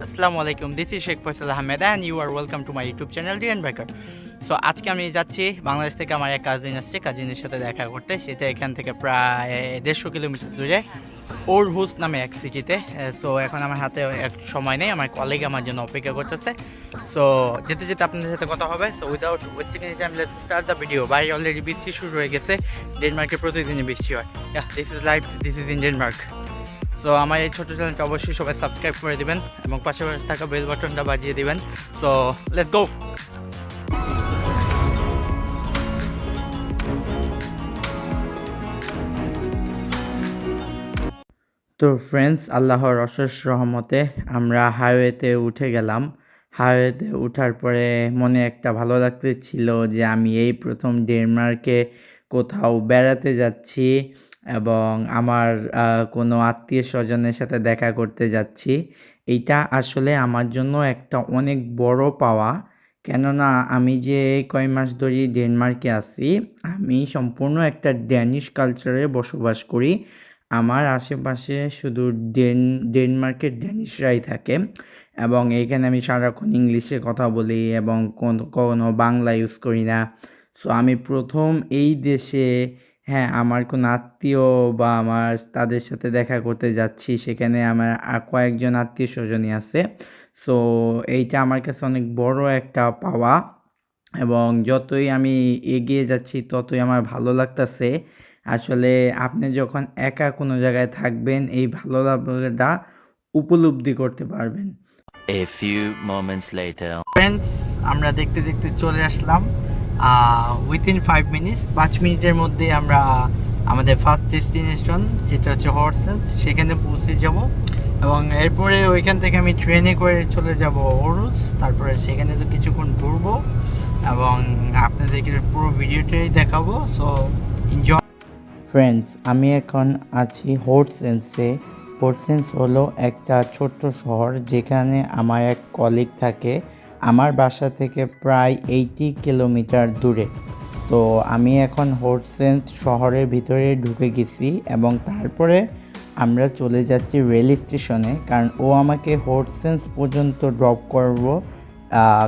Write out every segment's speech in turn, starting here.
আসসালামু আলাইকুম, this is Sheikh Faisal Ahmed and you are welcome to my YouTube channel DN biker. So আজকে আমি যাচ্ছি বাংলাদেশ থেকে। আমার এক কাজিন আসছে, কাজিনের সাথে দেখা করতে। সেটা এখান থেকে প্রায় 150 কিলোমিটার দূরে ওরহুস নামে এক সিটিতে। সো এখন আমার হাতে এক সময় নেই, আমার কলিগ আমার জন্য অপেক্ষা করতেছে। সো যেতে যেতে আপনাদের সাথে কথা হবে। So without wasting any time let's start the video. বাইরে অলরেডি বৃষ্টি শুরু হয়ে গেছে। ডেনমার্কে প্রতিদিনই বৃষ্টি হয়। This is live, this is in Denmark. So আমার এই ছোটো চ্যানেলটা অবশ্যই সবাই সাবস্ক্রাইব করে দিবেন এবং পাশাপাশি থাকা বেল বাটনটা বাজিয়ে দিবেন। So let's go. তো ফ্রেন্ডস, আল্লাহর অশেষ রহমতে আমরা হাইওয়েতে উঠে গেলাম। হাইওয়েতে ওঠার পরে মনে একটা ভালো লাগতে ছিল যে আমি এই প্রথম ডেনমার্কে কোথাও বেড়াতে যাচ্ছি এবং আমার কোনো আত্মীয় স্বজনের সাথে দেখা করতে যাচ্ছি। এইটা আসলে আমার জন্য একটা অনেক বড় পাওয়া। কেননা আমি যে কয় মাস ধরে ডেনমার্কে আছি, আমি সম্পূর্ণ একটা ড্যানিশ কালচারে বসবাস করি। আমার আশেপাশে শুধু ডেনমার্কের ড্যানিশরাই থাকে এবং এইখানে আমি সারাক্ষণ ইংলিশে কথা বলি এবং কোনো বাংলা ইউজ করি না। সো আমি প্রথম এই দেশে, হ্যাঁ, আমার কোনো আত্মীয় বা আমার তাদের সাথে দেখা করতে যাচ্ছি। সেখানে আমার কয়েকজন আত্মীয় স্বজনই আছে। সো এইটা আমার কাছে অনেক বড় একটা পাওয়া এবং যতই আমি এগিয়ে যাচ্ছি ততই আমার ভালো লাগতেছে। আসলে আপনি যখন একা কোনো জায়গায় থাকবেন, এই ভালো লাগাটা উপলব্ধি করতে পারবেন। A few moments later. Friends, আমরা দেখতে দেখতে চলে আসলাম উইথিন 5 মিনিটস, 5 মিনিটের মধ্যে আমরা আমাদের ফার্স্ট ডেস্টিনেশন, যেটা হচ্ছে হর্সেস, সেখানে পৌঁছে যাব এবং এরপরে ওইখান থেকে আমি ট্রেনে করে চলে যাব ওরুস। তারপরে সেখানে তো কিছুক্ষণ ঘুরবো এবং আপনাদেরকে পুরো ভিডিওটাই দেখাবো। So enjoy. ফ্রেন্ডস, আমি এখন আছি হোর্সেন্সে। হোর্সেন্স হলো একটা ছোট্ট শহর যেখানে আমার এক কলিগ থাকে। আমার বাসা থেকে প্রায় 80 কিলোমিটার দূরে। তো আমি এখন হোর্সেন্স শহরের ভিতরে ঢুকে গেছি এবং তারপরে আমরা চলে যাচ্ছি রেল স্টেশনে, কারণ ও আমাকে হোর্সেন্স পর্যন্ত ড্রপ করবো।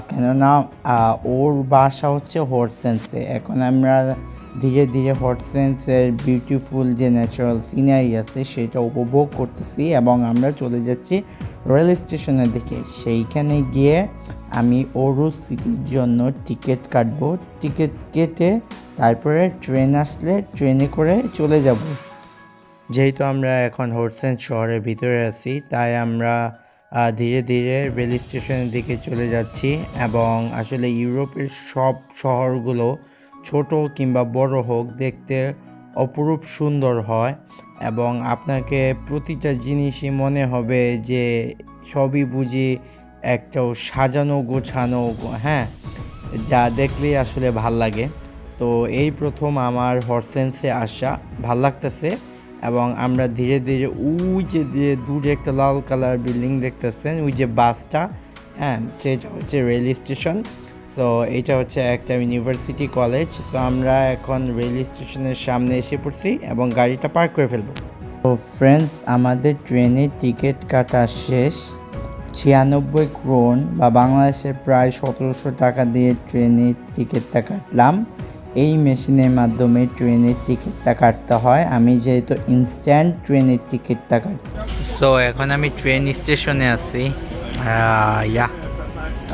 কেননা ওর বাসা হচ্ছে হোর্সেন্সে। এখন আমরা ধীরে ধীরে হর্সেন্সের বিউটিফুল যে ন্যাচারাল সিনারি আছে সেটা উপভোগ করতেছি এবং আমরা চলে যাচ্ছি রেল স্টেশনের দিকে। সেইখানে গিয়ে আমি ওরুস সিটির জন্য টিকিট কাটবো। টিকিট কেটে তারপরে ট্রেন আসলে ট্রেনে করে চলে যাব। যেহেতু আমরা এখন হোর্সেন্স শহরের ভিতরে আছি, তাই আমরা ধীরে ধীরে রেল স্টেশনের দিকে চলে যাচ্ছি এবং আসলে ইউরোপের সব শহরগুলো ছোট কিংবা বড় হোক, দেখতে অপরূপ সুন্দর হয় এবং আপনাকে প্রতিটা জিনিসই মনে হবে যে সবই বুঝি একটা সাজানো গোছানো, হ্যাঁ, যা দেখলেই আসলে ভাল লাগে। তো এই প্রথম আমার হর্সেন্সে আসা, ভাল লাগতেছে এবং আমরা ধীরে ধীরে ওই যে দূরে একটা লাল কালার বিল্ডিং দেখতেছেন, ওই যে বাসটা, হ্যাঁ, সেটা হচ্ছে রেল স্টেশন। সো এটা হচ্ছে একটা ইউনিভার্সিটি কলেজ। তো আমরা এখন রেল স্টেশনের সামনে এসে পড়ছি এবং গাড়িটা পার্ক করে ফেলবো। তো ফ্রেন্ডস, আমাদের ট্রেনের টিকিট কাটা শেষ। 96 ক্রোন বা বাংলাদেশে প্রায় 1700 টাকা দিয়ে ট্রেনের টিকিটটা কাটলাম। এই মেশিনের মাধ্যমে ট্রেনের টিকিটটা কাটতে হয়। আমি যেহেতু ইনস্ট্যান্ট ট্রেনের টিকিটটা কাটছি। সো এখন আমি ট্রেন স্টেশনে আছি,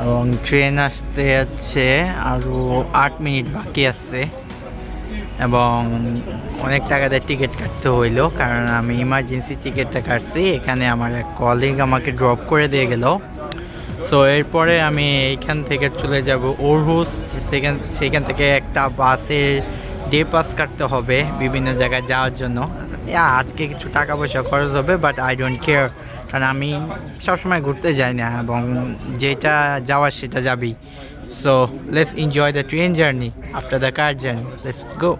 এবং ট্রেন আসতে হচ্ছে আরও 8 মিনিট বাকি আছে এবং অনেক টাকা দিয়ে টিকিট কাটতে হইলো, কারণ আমি ইমার্জেন্সি টিকিটটা কাটছি। এখানে আমার এক কলিগ আমাকে ড্রপ করে দিয়ে গেল। সো এরপরে আমি এইখান থেকে চলে যাব ওরহুস। সেখান থেকে একটা বাসের ডে পাস কাটতে হবে বিভিন্ন জায়গায় যাওয়ার জন্য। আজকে কিছু টাকা পয়সা খরচ হবে, বাট আই ডোন্ট কেয়ার, কারণ আমি সবসময় ঘুরতে যাই না এবং যেটা যাওয়ার সেটা যাবেই। So let's enjoy the train journey after the car journey. Let's go.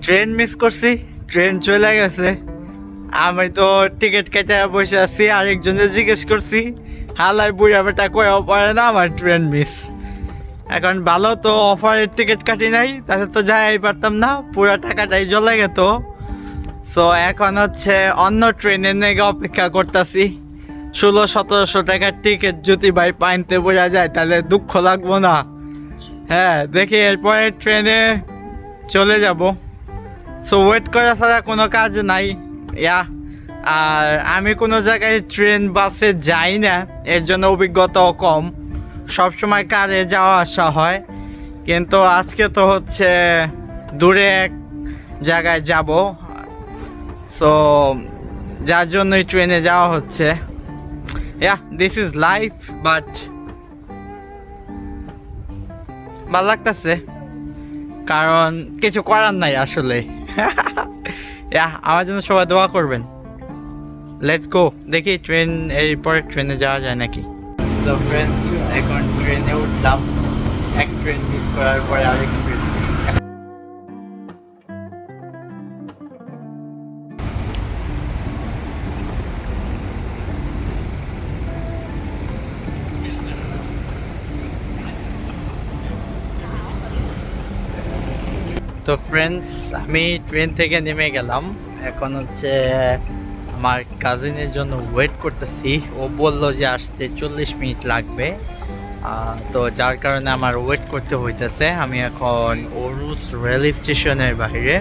Train miss করছি, ট্রেন চলে গেছে। আমি তো টিকিট কেটে বসে আছি, আরেকজনের জিজ্ঞেস করছি, হালাই বুড়া বেটা কয়েও পারে না আমার ট্রেন মিস। এখন ভালো তো অফারের টিকিট কাটি নাই, তাহলে তো যাই পারতাম না, পুরো টাকাটাই জ্বলে গেত। সো এখন হচ্ছে অন্য ট্রেনের নেগে অপেক্ষা করতেছি। 1600-1700 টাকার টিকিট যদি ভাই পাইতে বোঝা যায় তাহলে দুঃখ লাগবো না। হ্যাঁ, দেখি এরপরে ট্রেনে চলে যাব। সো ওয়েট করা ছাড়া কোনো কাজ নাই। আর আমি কোনো জায়গায় ট্রেন বাসে যাই না, এর জন্য অভিজ্ঞতাও কম। সবসময় কারে যাওয়া আসা হয়, কিন্তু আজকে তো হচ্ছে দূরে এক জায়গায় যাব। সো যার জন্যই ট্রেনে যাওয়া হচ্ছে। দিস ইজ লাইফ, বাট ভালো লাগতেছে, কারণ কিছু করার নাই আসলে। আমার জন্য সবাই দোয়া করবেন। লেটস গো, দেখি ট্রেন এরপরে ট্রেনে যাওয়া যায় নাকি। তো ফ্রেন্ডস, এখন ট্রেনে উঠলাম। এক ট্রেন মিস করার পরে আরেক ট্রেন। তো ফ্রেন্ডস, আমি ট্রেন থেকে নেমে গেলাম। এখন হচ্ছে আমার কাজিনের জন্য ওয়েট করতেছি। ও বললো যে আসতে 40 মিনিট লাগবে, তো যার কারণে আমার ওয়েট করতে হইতেছে। আমি এখন ওরুস রেল স্টেশনের বাইরে।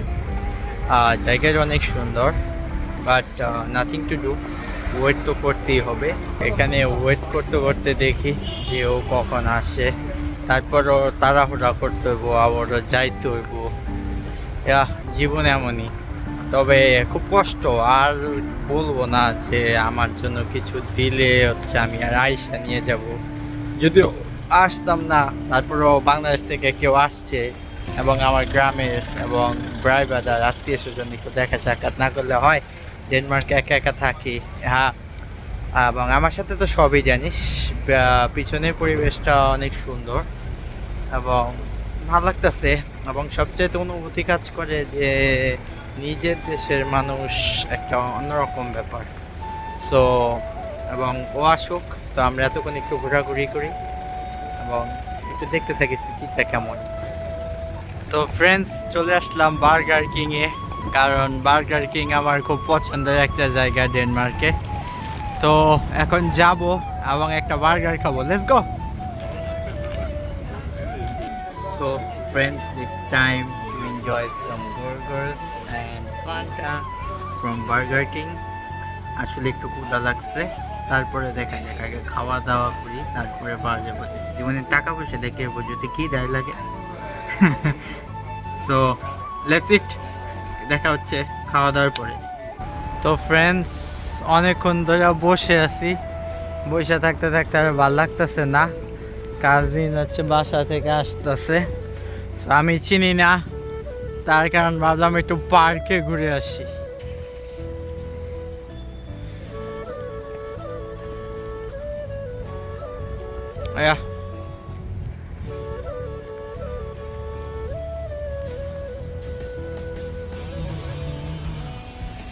জায়গাটা অনেক সুন্দর, but nothing to do, wait তো করতেই হবে। এখানে ওয়েট করতে করতে দেখি যে ও কখন আসে, তারপরও তাড়াহুড়া করতে হইব, আবারও যাইতে হইব। জীবন এমনই। তবে খুব কষ্ট, আর বলবো না যে আমার জন্য কিছু দিলে হচ্ছে আমি আর আয়সা নিয়ে যাব। যদিও আসতাম না, তারপরেও বাংলাদেশ থেকে কেউ আসছে এবং আমার গ্রামের এবং ভাই ব্রাদার আত্মীয় স্বজন একটু দেখা সাক্ষাৎ না করলে হয়? ডেনমার্কে একা একা থাকি। এবং আমার সাথে তো সবই জানিস, পিছনের পরিবেশটা অনেক সুন্দর এবং ভালো লাগতেছে। এবং সবচেয়ে অনুভূতি কাজ করে যে নিজের দেশের মানুষ একটা অন্যরকম ব্যাপার। সো এবং ও আসুক, তো আমরা এতক্ষণ একটু ঘোরাঘুরি করি এবং একটু দেখতে থাকি সিটিটা কেমন। তো ফ্রেন্ডস, চলে আসলাম বার্গার কিংয়ে, কারণ বার্গার কিং আমার খুব পছন্দের একটা জায়গা ডেনমার্কে। তো এখন যাব এবং একটা বার্গার খাবো। Let's go. So friends, it's time to enjoy some burgers and Fanta from Burger King. আসলে একটু ক্ষুধা লাগছে, তারপরে দেখা যাক, আগে খাওয়া দাওয়া করি, তারপরে পাওয়া যাবে। জীবনে টাকা পয়সা দেখে যদি কি দেয় লাগে। সো লেটস ইট, দেখা হচ্ছে খাওয়া দাওয়ার পরে। তো ফ্রেন্ডস, অনেকক্ষণ ধরে বসে আছি, বসে থাকতে থাকতে আর ভালো লাগতেছে না। কাজিন হচ্ছে বাসা থেকে আসতেছে, আমি চিনি না, তার কারণ ভাবলাম একটু পার্কে ঘুরে আসি।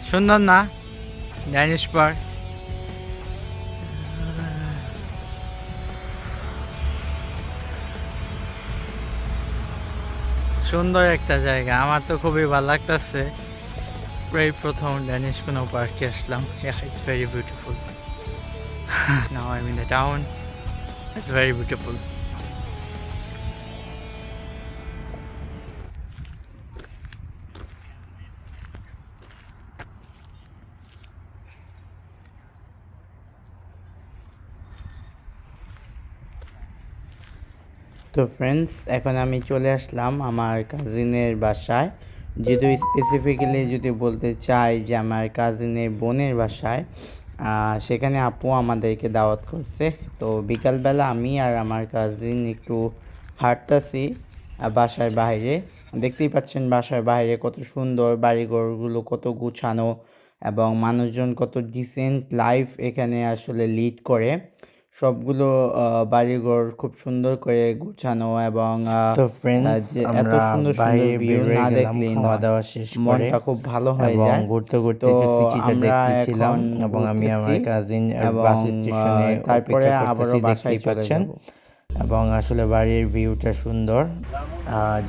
সুন্দর না ড্যানিশ পার্ক? সুন্দর একটা জায়গা, আমার তো খুবই ভালো লাগতেছে। এই প্রথম ড্যানিশ কোনো পার্কে আসলাম। It's very beautiful. Now I am in the town. It's very beautiful. তো ফ্রেন্ডস, এখন আমি চলে আসলাম আমার কাজিনের বাসায়। যদি স্পেসিফিক্যালি যদি বলতে চাই যে আমার কাজিনের বোনের বাসায়, সেখানে আপু আমাদেরকে দাওয়াত করছে। তো বিকালবেলা আমি আর আমার কাজিন একটু হাঁটতাছি বাসার বাইরে। দেখতেই পাচ্ছেন বাসার বাইরে কত সুন্দর, বাড়িঘরগুলো কত গুছানো এবং মানুষজন কত ডিসেন্ট লাইফ এখানে আসলে লিড করে। সবগুলো বাড়িঘর খুব সুন্দর করে গুছানো এবং তো ফ্রেন্ডস, এত সুন্দর সুন্দর ভিউ না দেখলে খাওয়া দাওয়া শেষ করে মনটা খুব ভালো হয়ে যায়। ঘুরতে ঘুরতে তো সিটিটা আমরা দেখতেছিলাম এখন এবং আমি আমার ঘুরতেছি কাজিন এবং বাস স্টেশনে তারপরে অপেক্ষা আবারও করতেছি, বাসায় দেখতেই চলে পাচ্ছেন। যাব। এবং আসলে বাড়ির ভিউটা সুন্দর,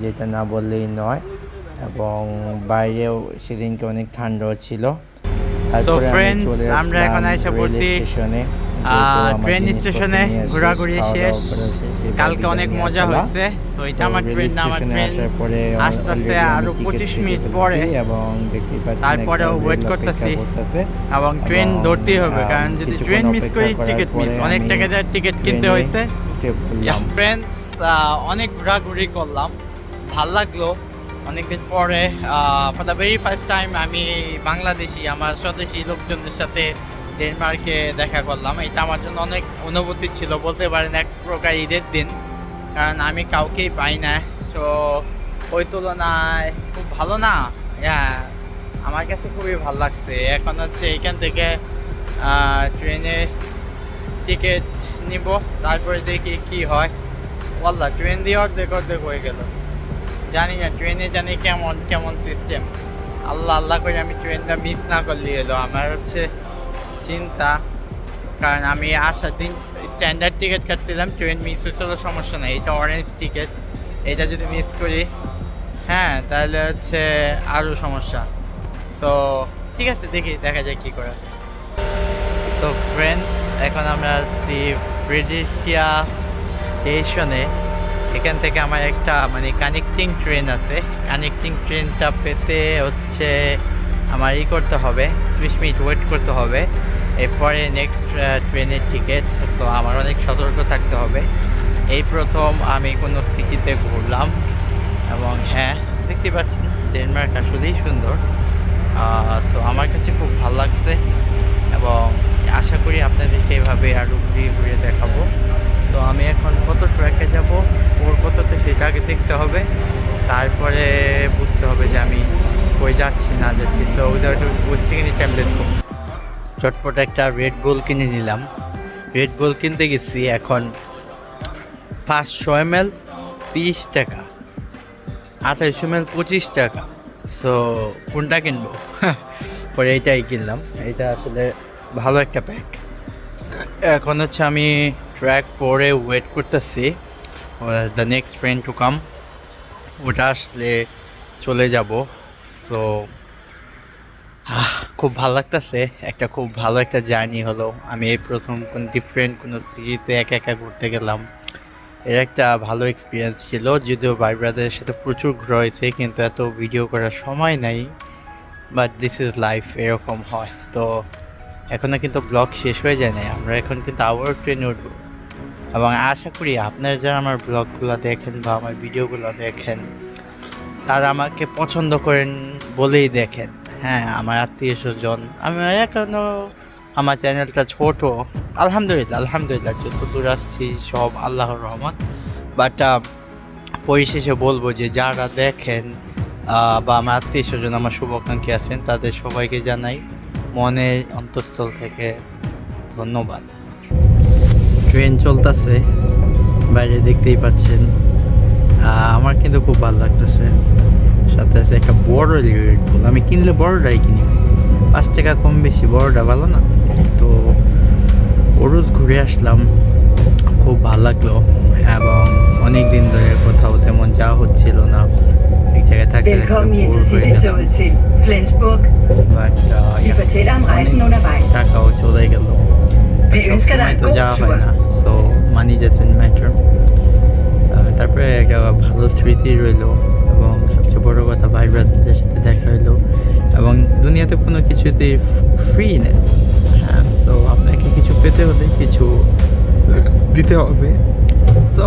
যেটা না বললেই নয়। এবং বাইরেও সেদিনকে অনেক ঠান্ডাও ছিল। তারপরে আমি friends, চলে আমরা এখন আসলাম এসে রেল পড়ছি, স্টেশনে। ট্রেন স্টেশনে ঘোরাঘুরি শেষ। কালকে অনেক মজা হয়েছে। তো এটা আমার ট্রেন না, আমার ট্রেন আসতেছে আরো 25 মিনিট পরে, এবং দেখতেই পাচ্ছেন তারপরেও একটা ওয়েট রেল করতেছি অপেক্ষা করতেছে। এবং ট্রেন এবং, ধরতেই হবে, কারণ যদি কিছুক্ষণ ট্রেন মিস অপেক্ষা করি করার টিকিট মিস, পরে অনেক আমি টাকা দিয়ে টিকিট কিনতে ট্রেনে হয়েছে। উঠে পড়লাম। ফ্রেন্ডস, অনেক ঘোরাঘুরি করলাম, ভাল লাগলো অনেকদিন পরে। For the very first time আমি বাংলাদেশি, আমার স্বদেশি লোকজনদের সাথে ডেনমার্কে দেখা করলাম। এটা আমার জন্য অনেক অনুভূতি ছিল, বলতে পারেন এক প্রকার ঈদের দিন, কারণ আমি কাউকেই পাই না। তো ওই তুলনায় খুব ভালো না, আমার কাছে খুবই ভালো লাগছে। এখন হচ্ছে এখান থেকে ট্রেনে টিকিট নিব, তারপরে দেখি কি হয়। ওয়াল্লাহ, ট্রেন দিয়ে অর্ধেক অর্ধেক হয়ে গেল, জানি না ট্রেনে জানি কেমন কেমন সিস্টেম। আল্লাহ আল্লাহ করে আমি ট্রেনটা মিস না করলে এলো, আমার হচ্ছে চিন্তা। কারণ আমি আসার দিন স্ট্যান্ডার্ড টিকিট কাটছিলাম, ট্রেন মিস হয়েছিল, সমস্যা নেই, এটা অরেঞ্জ টিকিট। এটা যদি মিস করি, হ্যাঁ, তাহলে হচ্ছে আরও সমস্যা। সো ঠিক আছে, দেখি দেখা যায় কী করা। তো ফ্রেন্ডস, এখন আমরা আসছি ফ্রেডেরিসিয়া স্টেশনে। এখান থেকে আমার একটা মানে কানেক্টিং ট্রেন আছে, কানেক্টিং ট্রেনটা পেতে হচ্ছে আমার করতে হবে, 30 মিনিট ওয়েট করতে হবে, এরপরে নেক্সট ট্রেনের টিকিট। সো আমার অনেক সতর্ক থাকতে হবে। এই প্রথম আমি কোনো সিটিতে ঘুরলাম, এবং হ্যাঁ, দেখতে পাচ্ছেন ডেনমার্ক আসলেই সুন্দর। সো আমার কাছে খুব ভালো লাগছে, এবং আশা করি আপনাদেরকে এভাবে আরও ঘুরিয়ে ঘুরিয়ে দেখাবো। তো আমি এখন কত ট্র্যাকে যাব, স্কোর কততে সেটা আগে দেখতে হবে, তারপরে বুঝতে হবে যে আমি কই যাচ্ছি না যাচ্ছি। তো without wasting any time let's go. চটপট একটা রেড বুল কিনে নিলাম। রেড বুল কিনতে গেছি এখন 500 ml 30 টাকা, 28 ml 25 টাকা। সো কোনটা কিনবো? পরে এইটাই কিনলাম। এটা আসলে ভালো একটা প্যাক। এখন হচ্ছে আমি ট্র্যাক 4-এ ওয়েট করতেছি the next train to come, ওটা আসলে চলে যাব। সো খুব ভালো লাগতেছে, একটা খুব ভালো একটা জার্নি হলো। আমি এই প্রথম কোন ডিফারেন্ট কোনো সিটিতে একা একা ঘুরতে গেলাম, এর একটা ভালো এক্সপিরিয়েন্স ছিল। যদিও ভাই ব্রাদারের সাথে প্রচুর ঘোরা হয়েছে, কিন্তু এত ভিডিও করার সময় নাই। বাট দিস ইজ লাইফ, এরকম হয়। তো এখনও কিন্তু ব্লগ শেষ হয়ে যায় নাই, আমরা এখন কিন্তু আবার ট্রেনে উঠবো। এবং আশা করি আপনারা যারা আমার ব্লগগুলো দেখেন বা আমার ভিডিওগুলো দেখেন, তারা আমাকে পছন্দ করেন বলেই দেখেন। হ্যাঁ, আমার আত্মীয় স্বজন, আমি এখনও আমার চ্যানেলটা ছোট, আলহামদুলিল্লাহ আলহামদুলিল্লাহ যত দূর আসছি সব আল্লাহর রহমত। বাট পরিশেষে বলবো যে যারা দেখেন বা আমার আত্মীয় স্বজন, আমার শুভাকাঙ্ক্ষী আছেন, তাদের সবাইকে জানাই মনের অন্তঃস্থল থেকে ধন্যবাদ। ট্রেন চলতেছে, বাইরে দেখতেই পাচ্ছেন। আমার কিন্তু খুব ভালো লাগতেছে। সাথে আছে একটা বড় রেড বুল, আমি কিনলে বড়টাই কিনি, 5 টাকা কম বেশি, বড়টা ভালো না? তো ওরোজ ঘুরে আসলাম, খুব ভালো লাগলো। এবং অনেক দিন ধরে কোথাও তেমন যাওয়া হচ্ছিল না, এক জায়গায় থাকতে Velkommen i Intercity-toget til Flensburg. But Vi fortæller om rejsen undervejs. টাকাও চলে গেল। Vi ønsker dig en তো god যাওয়া tur. হয় না, সো মানি ডাজন্ট ম্যাটার। তারপরে একটা ভালো স্মৃতি রইলো, এবং সবচেয়ে বড় কথা ভাই ব্রাদারদের সাথে দেখা হইলো। এবং দুনিয়াতে কোনো কিছুতেই ফ্রি নেই, হ্যাঁ। সো আপনাকে কিছু পেতে হলে কিছু দিতে হবে। সো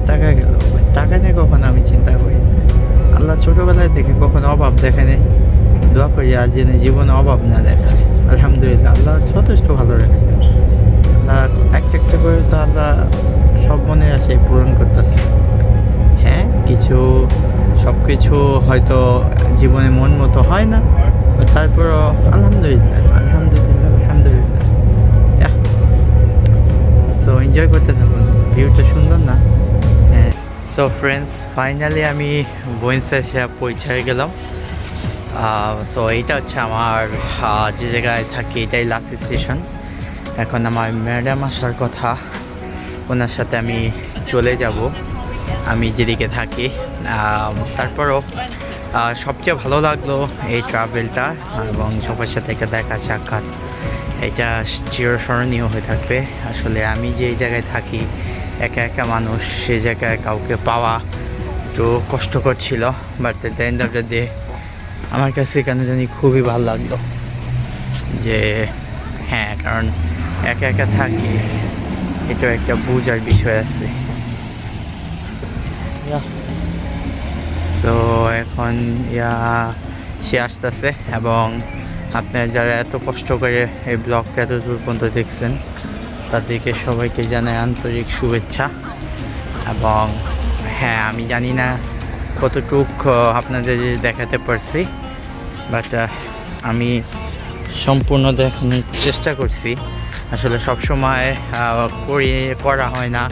টাকা গেল, টাকা নিয়ে কখনো আমি চিন্তা করি না। আল্লাহ ছোটোবেলায় থেকে কখনো অভাব দেখে নেই। দোয়া করি আজ যেন জীবনে অভাব না দেখায়। আলহামদুলিল্লাহ, আল্লাহ যথেষ্ট ভালো রাখছে। আল্লাহ একটা করে তো আল্লাহ সব মনের আশায় পূরণ করতেছে। হ্যাঁ, সব কিছু হয়তো জীবনে মন মতো হয় না, তারপরও আলহামদুলিল্লাহ আলহামদুলিল্লাহ আলহামদুলিল্লাহ। সো এনজয় করতে থাকুন, ভিউটা সুন্দর না? হ্যাঁ। সো ফ্রেন্ডস, ফাইনালি আমি বইন্সে পৌঁছে গেলাম। সো এইটা হচ্ছে আমার যে জায়গায় থাকি, এটাই লাস্ট স্টেশন। এখন আমার ম্যাডাম আসার কথা, ওনার সাথে আমি চলে যাব আমি যেদিকে থাকি। তারপরও সবচেয়ে ভালো লাগলো এই ট্রাভেলটা এবং সবার সাথে একটা দেখা সাক্ষাৎ, এটা চিরস্মরণীয় হয়ে থাকবে। আসলে আমি যে জায়গায় থাকি একা একা মানুষ, সে জায়গায় কাউকে পাওয়া একটু কষ্টকর ছিল, but at the end of the day আমার কাছে কেন জানি খুবই ভালো লাগলো যে হ্যাঁ, কারণ একা একা থাকি এটাও একটা বোঝার বিষয় আছে। সো এখন সে আসতেছে এবং আপনারা যারা এত কষ্ট করে এই ব্লগটা এত দূর পর্যন্ত দেখছেন তাদেরকে সবাইকে জানাই আন্তরিক শুভেচ্ছা। এবং হ্যাঁ, আমি জানি না কতটুক আপনাদের দেখাতে পারছি, বাট আমি সম্পূর্ণ দেখানোর চেষ্টা করছি। আসলে সবসময় করা হয় না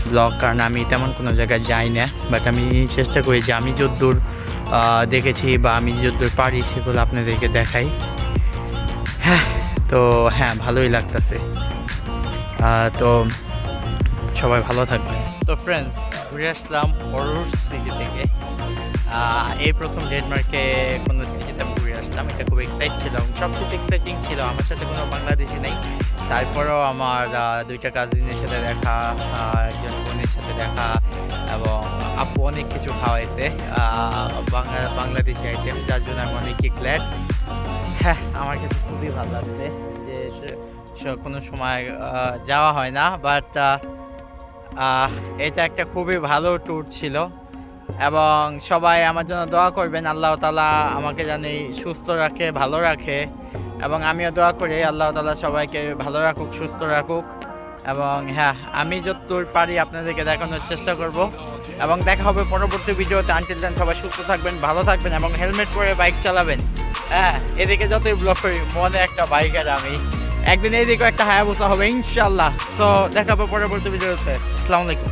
ব্লগ, কারণ আমি তেমন কোনো জায়গায় যাই না, বাট আমি চেষ্টা করি যে আমি যতদূর দেখেছি বা আমি যতদূর পারি সেগুলো আপনাদেরকে দেখাই। হ্যাঁ, তো হ্যাঁ, ভালোই লাগতেছে। তো সবাই ভালো থাকবে। তো ফ্রেন্ডস, ঘুরে আসলাম অরুর সিটি থেকে। এই প্রথম ডেনমার্কে কোনো সিটিতে ঘুরে আসলাম, এটা খুব এক্সাইট ছিলাম, সব কিছু এক্সাইটিং ছিল। আমার সাথে কোনো বাংলাদেশি নেই, তারপরেও আমার দুইটা কাজিনের সাথে দেখা, একজন বোনের সাথে দেখা এবং আপু অনেক কিছু খাওয়াইছে বাংলাদেশি আইটেম, যার জন্য আমি অনেক গ্ল্যাড। হ্যাঁ, আমার কাছে খুবই ভালো লাগছে যে কোনো সময় যাওয়া হয় না, বাট এটা একটা খুবই ভালো ট্যুর ছিল। এবং সবাই আমার জন্য দোয়া করবেন, আল্লাহ তাআলা আমাকে জানি সুস্থ রাখে, ভালো রাখে, এবং আমিও দোয়া করি আল্লাহ তাআলা সবাইকে ভালো রাখুক, সুস্থ রাখুক। এবং হ্যাঁ, আমি যতদূর পারি আপনাদেরকে দেখানোর চেষ্টা করব এবং দেখা হবে পরবর্তী ভিডিওতে। আনটিল দেন সবাই সুস্থ থাকবেন, ভালো থাকবেন এবং হেলমেট পরে বাইক চালাবেন। হ্যাঁ, এদিকে যতই ব্লগ করি মনে একটা বাইকের, আমি একদিন এইদিকেও একটা হায়াবুসা হবে ইনশাল্লাহ। তো দেখা হবে পরবর্তী ভিডিওতে। আসসালামু আলাইকুম।